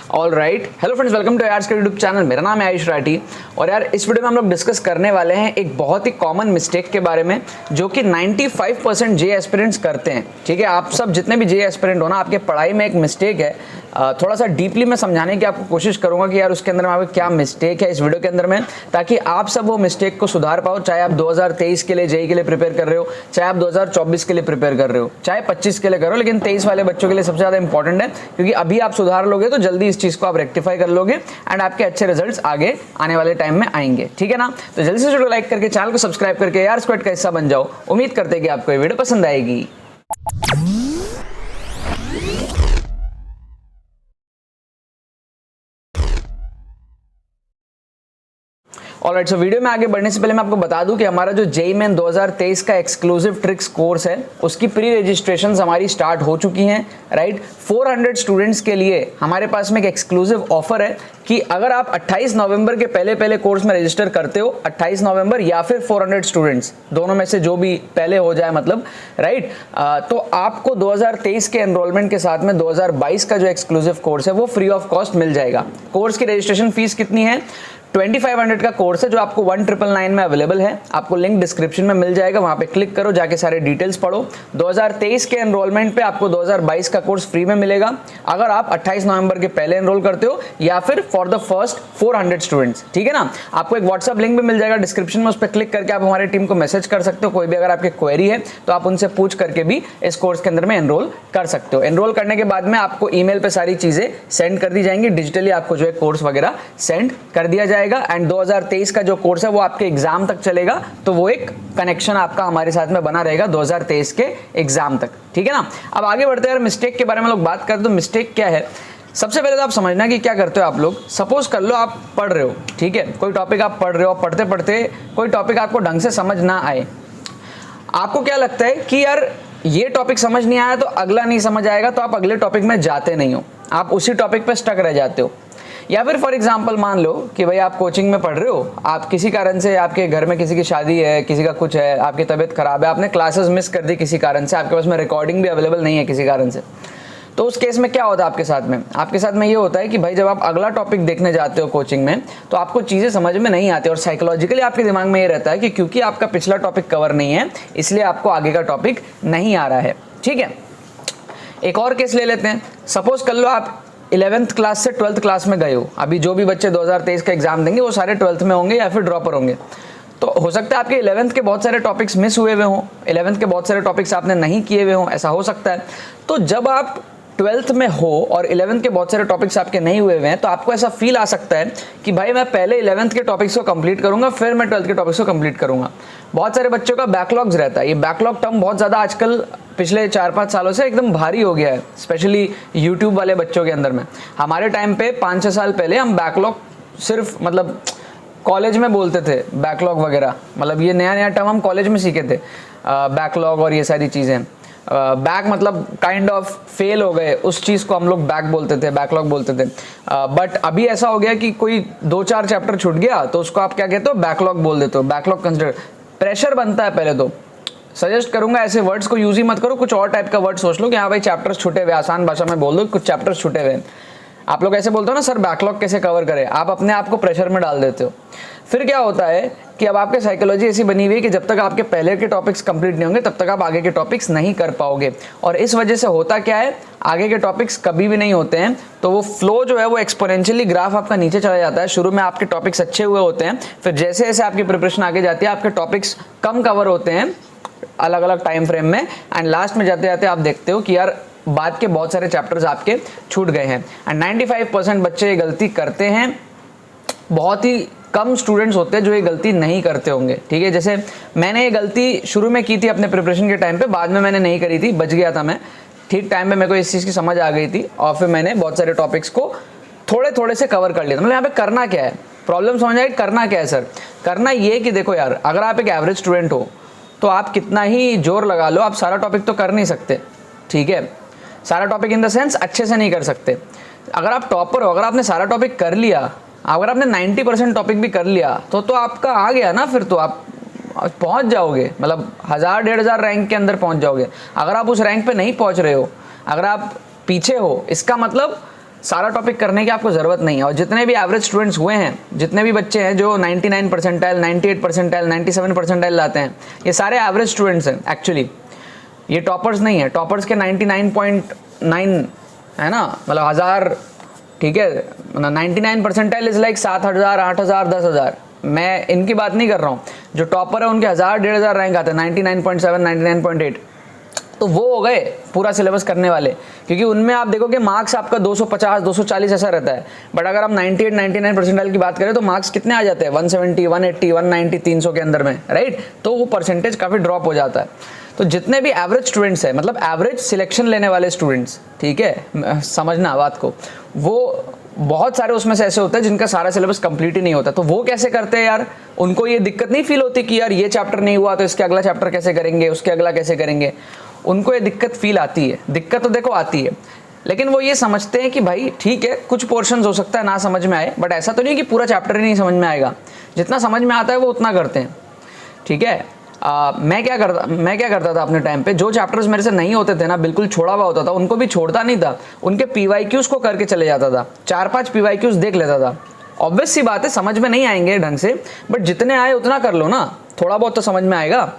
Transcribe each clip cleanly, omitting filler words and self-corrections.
All right, hello friends, welcome to arts का YouTube channel. मेरा नाम है आयुष राठी और यार इस वीडियो में हम लोग डिस्कस करने वाले हैं एक बहुत ही कॉमन मिस्टेक के बारे में जो कि 95% जे एस्पिरेंट्स करते हैं। ठीक है, आप सब जितने भी जे एस्पिरेंट हो ना, आपके पढ़ाई में एक मिस्टेक है। थोड़ा सा डीपली मैं समझाने की आपको कोशिश करूंगा कि यार उसके अंदर में आपको क्या मिस्टेक है इस वीडियो के अंदर में, ताकि आप सब वो मिस्टेक को सुधार पाओ। चाहे आप 2023 के लिए जेईई के लिए प्रिपेयर कर रहे हो, चाहे आप 2024 के लिए प्रिपेयर कर रहे हो, चाहे 25 के लिए करो, लेकिन 23 वाले बच्चों के लिए सबसे ज्यादा इंपॉर्टेंट है, क्योंकि अभी आप सुधार लोगे तो जल्दी इस चीज को आप रेक्टिफाई कर लोगे एंड आपके अच्छे रिजल्ट्स आगे आने वाले टाइम में आएंगे। ठीक है ना, तो जल्दी से वीडियो लाइक करके चैनल को सब्सक्राइब करके यार स्क्वाड का हिस्सा बन जाओ। उम्मीद करते हैं कि आपको ये वीडियो पसंद आएगी। ऑलराइट, सो वीडियो में आगे बढ़ने से पहले मैं आपको बता दूं कि हमारा जो जेईई मेन 2023 का एक्सक्लूसिव ट्रिक्स कोर्स है, उसकी प्री रजिस्ट्रेशन हमारी स्टार्ट हो चुकी हैं। राइट, 400 स्टूडेंट्स के लिए हमारे पास में एक एक्सक्लूसिव ऑफर है कि अगर आप 28 नवंबर के पहले कोर्स में रजिस्टर करते हो, 28 नवंबर या फिर 400 स्टूडेंट्स, दोनों में से जो भी पहले हो जाए, मतलब राइट, तो आपको 2023 के एनरोलमेंट के साथ में 2022 का जो एक्सक्लूसिव कोर्स है वो फ्री ऑफ कॉस्ट मिल जाएगा। कोर्स की रजिस्ट्रेशन फीस कितनी है? 2500 का कोर्स है जो आपको 1999 में अवेलेबल है। आपको लिंक डिस्क्रिप्शन में मिल जाएगा, वहां पे क्लिक करो, जाके सारे डिटेल्स पढ़ो। 2023 के एनरोलमेंट पे आपको 2022 का कोर्स फ्री में मिलेगा अगर आप 28 नवंबर के पहले एनरोल करते हो या फिर फॉर द फर्स्ट 400 स्टूडेंट्स। ठीक है ना, आपको एक व्हाट्सअप लिंक भी मिल जाएगा डिस्क्रिप्शन में, उस पर क्लिक करके आप हमारी टीम को मैसेज कर सकते हो। कोई भी अगर आपकी क्वेरी है तो आप उनसे पूछ करके भी इस कोर्स के अंदर में एनरोल कर सकते हो। एनरोल करने के बाद में आपको ईमेल पे सारी चीजें सेंड कर दी जाएंगी, डिजिटली आपको जो है कोर्स वगैरह सेंड कर दिया जाएगा। एंड 2023 का जो कोर्स है वो आपके एग्जाम तक चलेगा, तो वो एक कनेक्शन आपका हमारे साथ में बना रहेगा 2023 के एग्जाम तक। ठीक है ना, अब आगे बढ़ते हैं। मिस्टेक के बारे में लोग बात करते तो मिस्टेक क्या है, सबसे पहले तो आप समझना कि क्या करते हो आप लोग। सपोज कर लो आप पढ़ रहे हो, ठीक है, कोई टॉपिक आप पढ़ रहे हो, पढ़ते पढ़ते कोई टॉपिक आपको ढंग से समझ ना आए। आपको क्या लगता है कि यार ये टॉपिक समझ नहीं आया तो अगला नहीं समझ आएगा, तो आप अगले टॉपिक में जाते नहीं हो, आप उसी टॉपिक पे स्टक रह जाते हो। या फिर फॉर एग्जांपल मान लो कि भाई आप कोचिंग में पढ़ रहे हो, आप किसी कारण से, आपके घर में किसी की शादी है, किसी का कुछ है, आपकी तबीयत खराब है, आपने क्लासेस मिस कर दी किसी कारण से, आपके पास में रिकॉर्डिंग भी अवेलेबल नहीं है किसी कारण से, तो उस केस में क्या होता है आपके साथ में? आपके साथ में ये होता है कि भाई जब आप अगला टॉपिक देखने जाते हो कोचिंग में तो आपको चीज़ें समझ में नहीं आती और साइकोलॉजिकली आपके दिमाग में ये रहता है कि क्योंकि आपका पिछला टॉपिक कवर नहीं है इसलिए आपको आगे का टॉपिक नहीं आ रहा है। ठीक है, एक और केस ले लेते हैं। सपोज कर लो आप 11th क्लास से 12th क्लास में गए हो। अभी जो भी बच्चे 2023 का एग्जाम देंगे वो सारे 12th में होंगे या फिर ड्रॉपर होंगे, तो हो सकता है आपके 11th के बहुत सारे टॉपिक्स मिस हुए हुए हों, 11th के बहुत सारे टॉपिक्स आपने नहीं किए हुए हों, ऐसा हो सकता है। तो जब आप 12th में हो और 11th के बहुत सारे टॉपिक्स आपके नहीं हुए हुए हैं, तो आपको ऐसा फील आ सकता है कि भाई मैं पहले 11th के टॉपिक्स को कंप्लीट करूंगा फिर मैं 12th के टॉपिक्स को कंप्लीट करूंगा। बहुत सारे बच्चों का बैकलॉग्स रहता है। ये बैकलॉग टर्म बहुत ज़्यादा आजकल पिछले 4-5 सालों से एकदम भारी हो गया है, स्पेशली यूट्यूब वाले बच्चों के अंदर में। हमारे टाइम पे 5-6 साल पहले हम बैकलॉग सिर्फ मतलब कॉलेज में बोलते थे, बैकलॉग वगैरह, मतलब ये नया नया टर्म हम कॉलेज में सीखे थे, बैकलॉग और ये सारी चीज़ें। बैक मतलब काइंड ऑफ फेल हो गए, उस चीज़ को हम लोग बैक बोलते थे, बैकलॉग बोलते थे। बट अभी ऐसा हो गया कि कोई 2-4 चैप्टर छूट गया तो उसको आप क्या कहते हो, बैकलॉग बोल देते हो, बैकलॉग कंसिडर। प्रेशर बनता है पहले तो। सजेस्ट करूंगा ऐसे वर्ड्स को यूज ही मत करो, कुछ और टाइप का वर्ड सोच लो कि हाँ भाई चैप्टर्स छूटे हुए, आसान भाषा में बोल दो कुछ चैप्टर्स छूटे हुए। आप लोग ऐसे बोलते हो ना सर बैकलॉग कैसे कवर करें, आप अपने आप को प्रेशर में डाल देते हो। फिर क्या होता है कि अब आपकी साइकोलॉजी ऐसी बनी हुई है कि जब तक आपके पहले के टॉपिक्स कंप्लीट नहीं होंगे तब तक आप आगे के टॉपिक्स नहीं कर पाओगे। और इस वजह से होता क्या है, आगे के टॉपिक्स कभी भी नहीं होते हैं, तो वो फ्लो जो है वो एक्सपोनेंशियली ग्राफ आपका नीचे चला जाता है। शुरू में आपके टॉपिक्स अच्छे हुए होते हैं, फिर जैसे जैसे आपकी प्रिपरेशन आगे जाती है आपके टॉपिक्स कम कवर होते हैं अलग अलग टाइम फ्रेम में, एंड लास्ट में जाते जाते आप देखते हो कि यार बाद के बहुत सारे चैप्टर्स आपके छूट गए हैं। एंड 95% बच्चे ये गलती करते हैं, बहुत ही कम स्टूडेंट्स होते हैं जो ये गलती नहीं करते होंगे। ठीक है, जैसे मैंने ये गलती शुरू में की थी अपने प्रिपरेशन के टाइम पे, बाद में मैंने नहीं करी थी, बच गया था मैं। ठीक टाइम पे मेरे को इस चीज़ की समझ आ गई थी और फिर मैंने बहुत सारे टॉपिक्स को थोड़े थोड़े से कवर कर लिया। मतलब यहाँ पे करना क्या है, प्रॉब्लम समझ आए, करना क्या है सर? करना ये कि देखो यार, अगर आप एक एवरेज स्टूडेंट हो तो आप कितना ही जोर लगा लो, आप सारा टॉपिक तो कर नहीं सकते। ठीक है, सारा टॉपिक इन द सेंस अच्छे से नहीं कर सकते। अगर आप टॉपर हो, अगर आपने सारा टॉपिक कर लिया, अगर आपने 90% टॉपिक भी कर लिया तो आपका आ गया ना, फिर तो आप पहुंच जाओगे, मतलब 1000-1500 रैंक के अंदर पहुंच जाओगे। अगर आप उस रैंक पे नहीं पहुंच रहे हो, अगर आप पीछे हो, इसका मतलब सारा टॉपिक करने की आपको ज़रूरत नहीं है। और जितने भी एवरेज स्टूडेंट्स हुए हैं, जितने भी बच्चे हैं जो 99 परसेंटाइल, 98 परसेंटाइल, 97 परसेंटाइल लाते हैं, ये सारे एवरेज स्टूडेंट्स हैं एक्चुअली। ये टॉपर्स नहीं है। टॉपर्स के 99.9 है ना, मतलब 1000, ठीक है, 99 परसेंटाइल इज़ लाइक 7000, 8000, 10000। मैं इनकी बात नहीं कर रहा हूँ। जो टॉपर है उनके 1000, 1500 रैंक आते हैं, 99.7, 99.8, तो वो हो गए पूरा सिलेबस करने वाले, क्योंकि उनमें आप देखोगे मार्क्स आपका 250, 240 ऐसा रहता है। बट अगर आप 98, 99 परसेंटाइल की बात करें तो मार्क्स कितने आ जाते हैं, 170, 180, 190, 300 के अंदर में, राइट। तो वो परसेंटेज काफ़ी ड्रॉप हो जाता है। तो जितने भी एवरेज स्टूडेंट्स हैं, मतलब एवरेज सिलेक्शन लेने वाले स्टूडेंट्स, ठीक है, समझना बात को, वो बहुत सारे उसमें से ऐसे होते हैं जिनका सारा सिलेबस कंप्लीट ही नहीं होता। तो वो कैसे करते हैं यार, उनको ये दिक्कत नहीं फील होती कि यार ये चैप्टर नहीं हुआ तो इसके अगला चैप्टर कैसे करेंगे, उसके अगला कैसे करेंगे। उनको ये दिक्कत फील आती है। दिक्कत तो देखो आती है, लेकिन वो ये समझते हैं कि भाई ठीक है, कुछ पोर्शंस हो सकता है ना समझ में आए, बट ऐसा तो नहीं कि पूरा चैप्टर ही नहीं समझ में आएगा। जितना समझ में आता है वो उतना करते हैं, ठीक है। मैं क्या करता था अपने टाइम पे, जो चैप्टर्स मेरे से नहीं होते थे ना, बिल्कुल छोड़ा हुआ होता था, उनको भी छोड़ता नहीं था, उनके PYQs को करके चले जाता था। 4-5 PYQs देख लेता था। ऑब्वियस सी बात है, समझ में नहीं आएंगे ढंग से, बट जितने आए उतना कर लो ना, थोड़ा बहुत तो समझ में आएगा।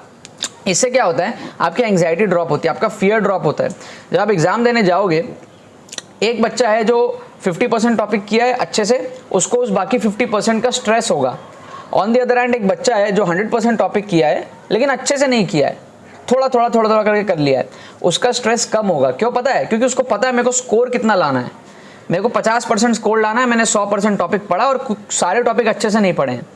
इससे क्या होता है, आपकी एंग्जाइटी ड्रॉप होती है, आपका फियर ड्रॉप होता है। जब आप एग्जाम देने जाओगे, एक बच्चा है जो 50% टॉपिक किया है अच्छे से, उसको उस बाकी 50% का स्ट्रेस होगा। ऑन दी अदर हैंड एक बच्चा है जो 100% टॉपिक किया है लेकिन अच्छे से नहीं किया है, थोड़ा थोड़ा करके कर लिया है, उसका स्ट्रेस कम होगा। क्यों पता है? क्योंकि उसको पता है मेरे को स्कोर कितना लाना है, मेरे को 50% स्कोर लाना है, मैंने 100% टॉपिक पढ़ा और सारे टॉपिक अच्छे से नहीं पढ़े हैं।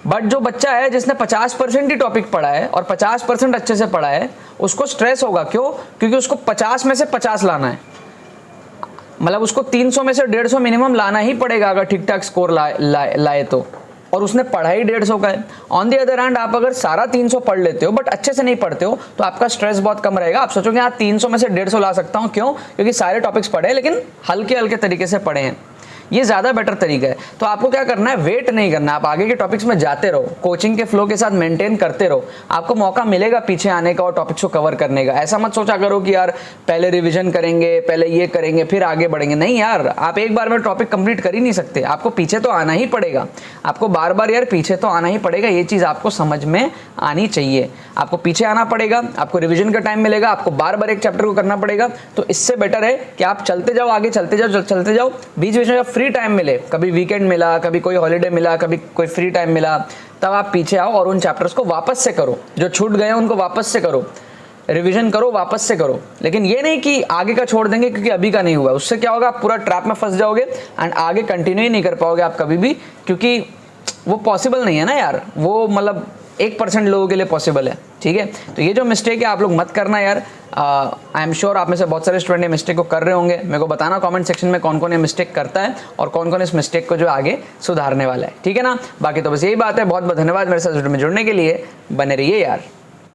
बट जो बच्चा है जिसने 50% ही टॉपिक पढ़ा है और 50% अच्छे से पढ़ा है, उसको स्ट्रेस होगा। क्यों? क्योंकि उसको 50 में से 50 लाना है, मतलब उसको 300 में से 150 मिनिमम लाना ही पड़ेगा अगर ठीक ठाक स्कोर लाए तो, और उसने पढ़ा ही 150 का है। ऑन दी अदर हैंड आप अगर सारा 300 पढ़ लेते हो बट अच्छे से नहीं पढ़ते हो तो आपका स्ट्रेस बहुत कम रहेगा। आप सोचोगे हाँ 300 में से 150 ला सकता हूँ, क्यों? क्योंकि सारे टॉपिक्स पढ़े लेकिन हल्के हल्के तरीके से पढ़े हैं। ये ज़्यादा बेटर तरीका है। तो आपको क्या करना है, वेट नहीं करना, आप आगे के टॉपिक्स में जाते रहो, कोचिंग के फ्लो के साथ मेंटेन करते रहो, आपको मौका मिलेगा पीछे आने का और टॉपिक्स को कवर करने का। ऐसा मत सोचा करो कि यार पहले रिवीजन करेंगे, पहले ये करेंगे फिर आगे बढ़ेंगे। नहीं यार, आप एक बार में टॉपिक कंप्लीट कर ही नहीं सकते, आपको पीछे तो आना ही पड़ेगा, आपको बार बार यार पीछे तो आना ही पड़ेगा। ये चीज़ आपको समझ में आनी चाहिए, आपको पीछे आना पड़ेगा, आपको रिविजन का टाइम मिलेगा, आपको बार बार एक चैप्टर को करना पड़ेगा। तो इससे बेटर है कि आप चलते जाओ, आगे चलते जाओ, बीच बीच में जब फ्री टाइम मिले, कभी वीकेंड मिला, कभी कोई हॉलीडे मिला, कभी कोई फ्री टाइम मिला, तब आप पीछे आओ और उन चैप्टर्स को वापस से करो, जो छूट गए हैं उनको वापस से करो, रिवीजन करो, वापस से करो। लेकिन ये नहीं कि आगे का छोड़ देंगे क्योंकि अभी का नहीं हुआ। उससे क्या होगा, आप पूरा ट्रैप में फंस जाओगे एंड आगे कंटिन्यू ही नहीं कर पाओगे आप कभी भी, क्योंकि वो पॉसिबल नहीं है ना यार, वो मतलब 1% लोगों के लिए पॉसिबल है, ठीक है। तो ये जो मिस्टेक है आप लोग मत करना यार। आई एम श्योर आप में से बहुत सारे स्टूडेंट ये मिस्टेक को कर रहे होंगे। मेरे को बताना कमेंट सेक्शन में कौन कौन ये मिस्टेक करता है और कौन कौन इस मिस्टेक को जो आगे सुधारने वाला है, ठीक है ना। बाकी तो बस यही बात है। बहुत बहुत धन्यवाद मेरे साथ में जुड़ने के लिए, बने रहिए यार।